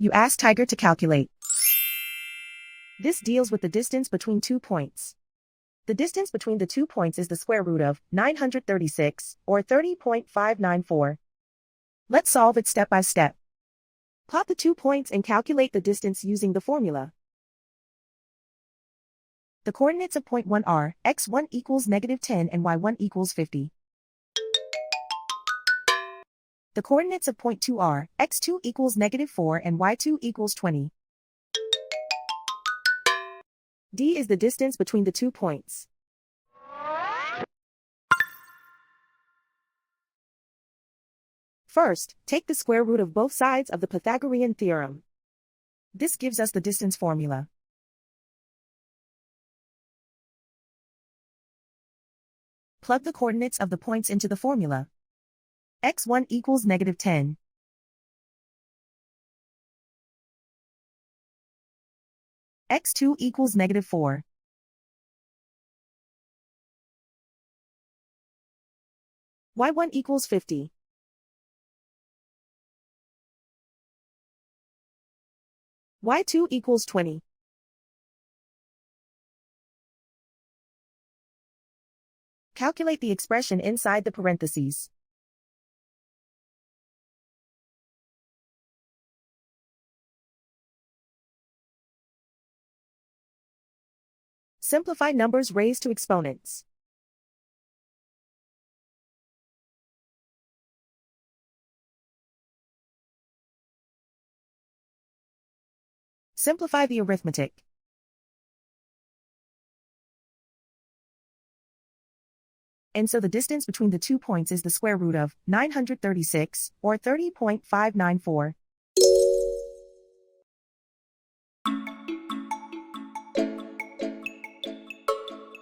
You ask Tiger to calculate. This deals with the distance between 2 points. The distance between the 2 points is the square root of 936, or 30.594. Let's solve it step by step. Plot the 2 points and calculate the distance using the formula. The coordinates of point 1 are x1 equals -10 and y1 equals 50. The coordinates of point 2 are x2 equals -4 and y2 equals 20. D is the distance between the 2 points. First, take the square root of both sides of the Pythagorean theorem. This gives us the distance formula. Plug the coordinates of the points into the formula. x1 equals -10. x2 equals -4. y1 equals 50. y2 equals 20. Calculate the expression inside the parentheses. Simplify numbers raised to exponents. Simplify the arithmetic. And so the distance between the 2 points is the square root of 936, or 30.594.